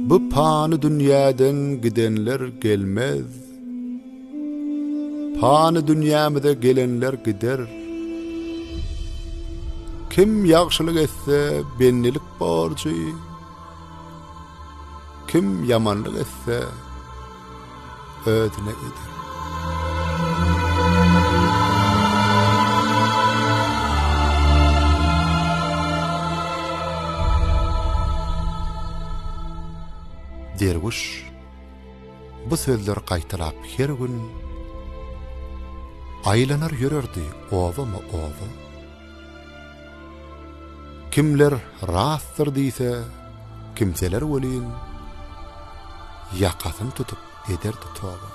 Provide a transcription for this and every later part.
Bu pany dünýäden gidenler gelmez. Pany dünýämizde gelenler gider. Kim ýagşylyk etse bennelik borçy. Kim yamanlyk etse ödüne gider. Derwiş bu sözler gaýtalap her gün aýlanar ýörerdi owama owa. Kimler rastdyr diýse, kimseler welin ýakasyn tutup ederdi toba.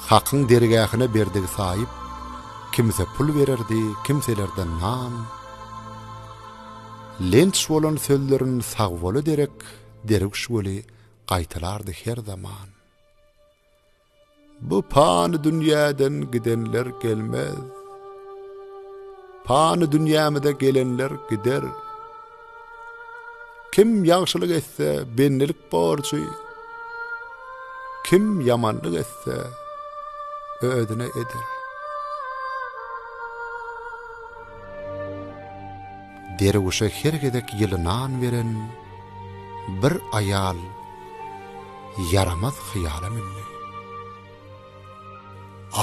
Hakyň dergähine berdigi saýyp kimse pul bererdi, kimselerden nam. Lenç bolan sözlerin sagwaly derek derwiş weli gaýtalardy her zaman. Bu pany dünýäden gidenler gelmez. Pany dünýämizde gelenler gider. Kim ýagşylyk etse bennelik borçy. Kim yamanlyk etse ödüne eder. Derwişe hergedek ýylynan beren bir aýal yaramaz hyýala minni.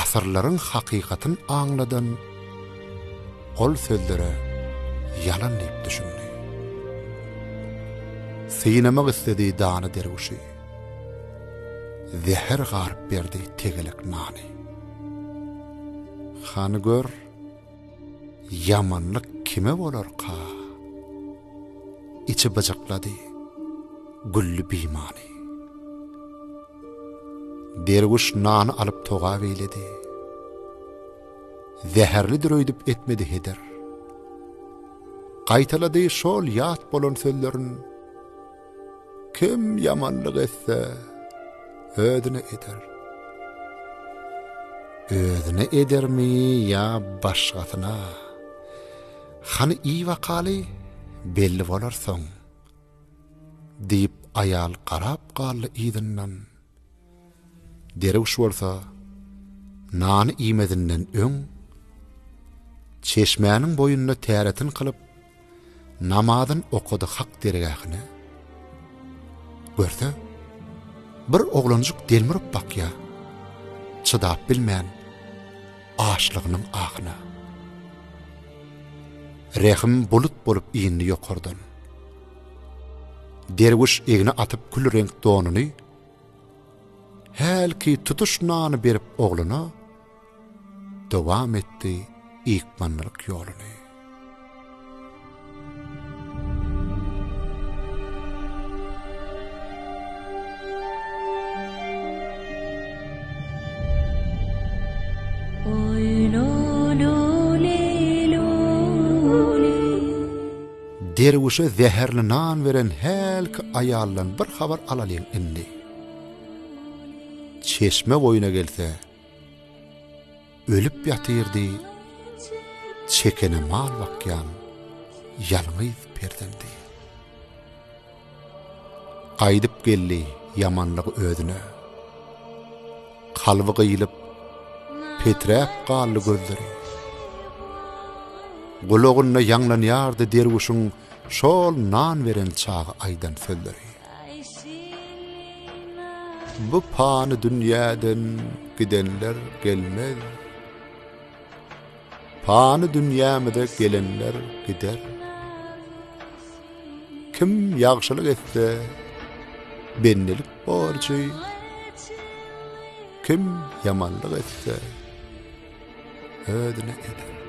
Asyrlaryň hakykatyn aňladan ol sözlere yalan diýip düşündi. Synamak istedi dany derwişi. Zehir garp berdi tegelik nany. Hany gör, yamanlyk kime bolar ka? İçi bıcıkladı, güllü bimani. Derwiş nany alıp toga beyledi. Zehirlidir öýdüp etmedi heder. Gaýtalady şol ýat bolan sözlerin. Kim yamanlyk etse ödüne eder. Ödüne edermi ya başgasyna? Hany iyi wakaly belli bolar soň diýip aýal garap galdy ýydynan. Derwiş bolsa nany iýmedinden öň çeşmäniň boýunyna täretin kılıp namazyn okudy hak dergähine. Görse bir oglanjyk delmirip bakýa. Çydap bilmän aşlygynyň ahyna. Rehim bulut bolup iýindi ýokardan. Derwiş egine atyp kül renk donuny helki tutuşnany berip ogluna dowam etdi ýykmanlyk ýoluny. Derwişe zehirli nan veren helki ayallan bir habar alalyň indi. Çeşme boyuna gelse, ölüp yatyrdy, çekene mal bakyan, yalňyz perdendi. Aýdyp geldi yamanlygy ödüne. Kalby gyýylyp, peträp galdy gözleri. Gulagyna ýanglanýardy derwişiň şol nan veren çagy aýdan sözleri. Bu pany dünýäden gidenler gelmez. Pany dünýämizde gelenler gider. Kim ýagşylyk etse bennelik borçy. Kim yamanlyk etse ödüne eder.